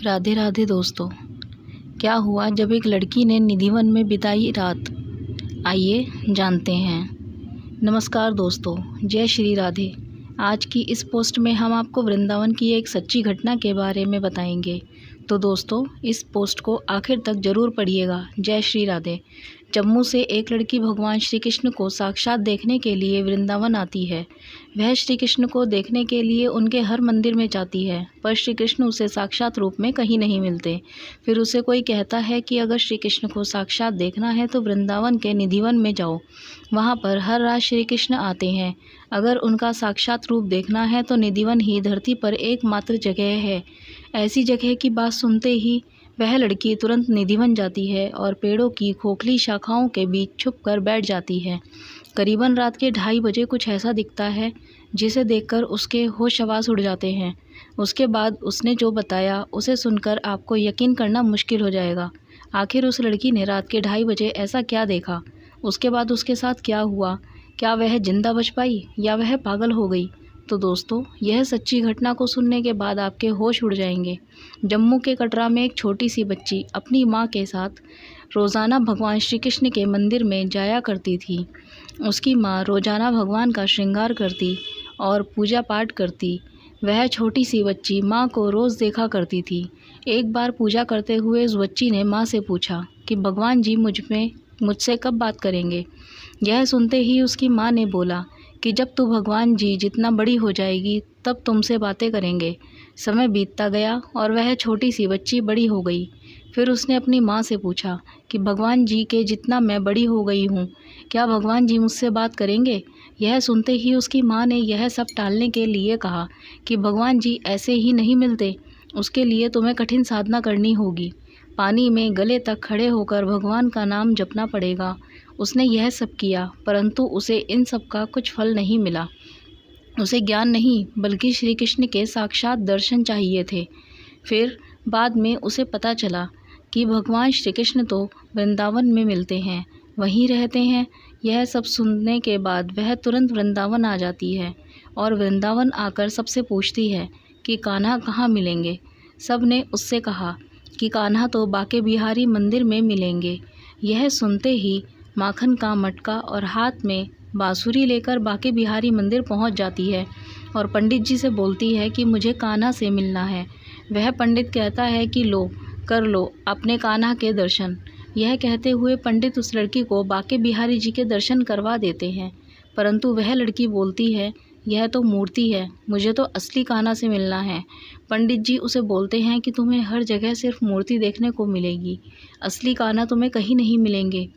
राधे राधे दोस्तों। क्या हुआ जब एक लड़की ने निधिवन में बिताई रात, आइए जानते हैं। नमस्कार दोस्तों, जय श्री राधे। आज की इस पोस्ट में हम आपको वृंदावन की एक सच्ची घटना के बारे में बताएंगे, तो दोस्तों इस पोस्ट को आखिर तक ज़रूर पढ़िएगा। जय श्री राधे। जम्मू से एक लड़की भगवान श्री कृष्ण को साक्षात देखने के लिए वृंदावन आती है। वह श्री कृष्ण को देखने के लिए उनके हर मंदिर में जाती है, पर श्री कृष्ण उसे साक्षात रूप में कहीं नहीं मिलते। फिर उसे कोई कहता है कि अगर श्री कृष्ण को साक्षात देखना है तो वृंदावन के निधिवन में जाओ, वहाँ पर हर रात श्री कृष्ण आते हैं। अगर उनका साक्षात रूप देखना है तो निधिवन ही धरती पर एकमात्र जगह है। ऐसी जगह की बात सुनते ही वह लड़की तुरंत निधिवन जाती है और पेड़ों की खोखली शाखाओं के बीच छुपकर बैठ जाती है। करीबन रात के 2:30 बजे कुछ ऐसा दिखता है जिसे देखकर उसके होश-हवास उड़ जाते हैं। उसके बाद उसने जो बताया उसे सुनकर आपको यकीन करना मुश्किल हो जाएगा। आखिर उस लड़की ने रात के 2:30 बजे ऐसा क्या देखा? उसके बाद उसके साथ क्या हुआ? क्या वह जिंदा बच पाई या वह पागल हो गई? तो दोस्तों यह सच्ची घटना को सुनने के बाद आपके होश उड़ जाएंगे। जम्मू के कटरा में एक छोटी सी बच्ची अपनी माँ के साथ रोज़ाना भगवान श्री कृष्ण के मंदिर में जाया करती थी। उसकी माँ रोज़ाना भगवान का श्रृंगार करती और पूजा पाठ करती। वह छोटी सी बच्ची माँ को रोज़ देखा करती थी। एक बार पूजा करते हुए उस बच्ची ने माँ से पूछा कि भगवान जी मुझसे कब बात करेंगे? यह सुनते ही उसकी माँ ने बोला कि जब तू भगवान जी जितना बड़ी हो जाएगी तब तुमसे बातें करेंगे। समय बीतता गया और वह छोटी सी बच्ची बड़ी हो गई। फिर उसने अपनी माँ से पूछा कि भगवान जी के जितना मैं बड़ी हो गई हूँ, क्या भगवान जी मुझसे बात करेंगे? यह सुनते ही उसकी माँ ने यह सब टालने के लिए कहा कि भगवान जी ऐसे ही नहीं मिलते, उसके लिए तुम्हें कठिन साधना करनी होगी। पानी में गले तक खड़े होकर भगवान का नाम जपना पड़ेगा। उसने यह सब किया, परंतु उसे इन सब का कुछ फल नहीं मिला। उसे ज्ञान नहीं बल्कि श्री कृष्ण के साक्षात दर्शन चाहिए थे। फिर बाद में उसे पता चला कि भगवान श्री कृष्ण तो वृंदावन में मिलते हैं, वहीं रहते हैं। यह सब सुनने के बाद वह तुरंत वृंदावन आ जाती है और वृंदावन आकर सबसे पूछती है कि कान्हा कहाँ मिलेंगे। सब ने उससे कहा कि कान्हा तो बाके बिहारी मंदिर में मिलेंगे। यह सुनते ही माखन का मटका और हाथ में बांसुरी लेकर बाके बिहारी मंदिर पहुंच जाती है और पंडित जी से बोलती है कि मुझे कान्हा से मिलना है। वह पंडित कहता है कि लो कर लो अपने कान्हा के दर्शन। यह कहते हुए पंडित उस लड़की को बाके बिहारी जी के दर्शन करवा देते हैं, परंतु वह लड़की बोलती है यह तो मूर्ति है, मुझे तो असली कान्हा से मिलना है। पंडित जी उसे बोलते हैं कि तुम्हें हर जगह सिर्फ मूर्ति देखने को मिलेगी, असली कान्हा तुम्हें कहीं नहीं मिलेंगे।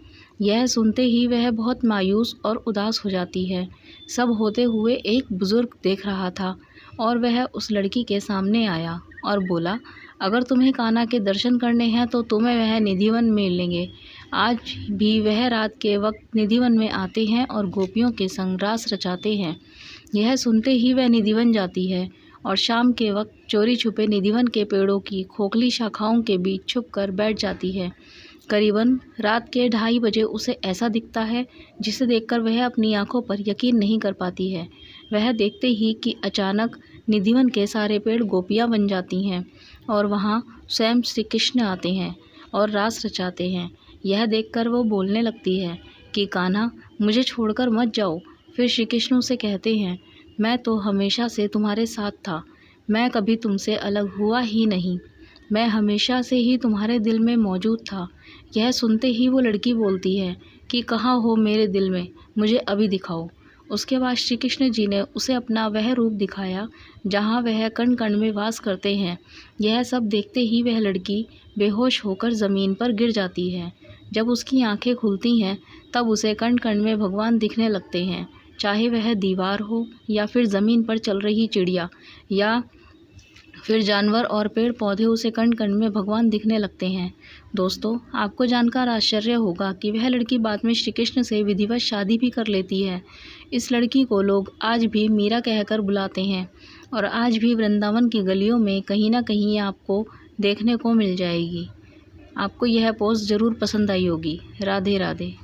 यह सुनते ही वह बहुत मायूस और उदास हो जाती है। सब होते हुए एक बुजुर्ग देख रहा था और वह उस लड़की के सामने आया और बोला, अगर तुम्हें कान्हा के दर्शन करने हैं तो तुम्हें वह निधिवन में मिलेंगे। आज भी वह रात के वक्त निधिवन में आते हैं और गोपियों के संग रास रचाते हैं। यह सुनते ही वह निधिवन जाती है और शाम के वक्त चोरी छुपे निधिवन के पेड़ों की खोखली शाखाओं के बीच छुपकर बैठ जाती है। करीबन रात के 2:30 बजे उसे ऐसा दिखता है जिसे देखकर वह अपनी आंखों पर यकीन नहीं कर पाती है। वह देखते ही कि अचानक निधिवन के सारे पेड़ गोपियां बन जाती हैं और वहां स्वयं श्री कृष्ण आते हैं और रास रचाते हैं। यह देखकर वो बोलने लगती है कि कान्हा मुझे छोड़कर मत जाओ। फिर श्री कृष्ण उसे कहते हैं, मैं तो हमेशा से तुम्हारे साथ था, मैं कभी तुमसे अलग हुआ ही नहीं, मैं हमेशा से ही तुम्हारे दिल में मौजूद था। यह सुनते ही वो लड़की बोलती है कि कहाँ हो मेरे दिल में, मुझे अभी दिखाओ। उसके बाद श्री कृष्ण जी ने उसे अपना वह रूप दिखाया जहाँ वह कण कण में वास करते हैं। यह सब देखते ही वह लड़की बेहोश होकर ज़मीन पर गिर जाती है। जब उसकी आंखें खुलती हैं तब उसे कण कण में भगवान दिखने लगते हैं, चाहे वह दीवार हो या फिर ज़मीन पर चल रही चिड़िया या फिर जानवर और पेड़ पौधे, उसे कण कण में भगवान दिखने लगते हैं। दोस्तों आपको जानकर आश्चर्य होगा कि वह लड़की बाद में श्री कृष्ण से विधिवत शादी भी कर लेती है। इस लड़की को लोग आज भी मीरा कहकर बुलाते हैं और आज भी वृंदावन की गलियों में कहीं ना कहीं आपको देखने को मिल जाएगी। आपको यह पोस्ट ज़रूर पसंद आई होगी। राधे राधे।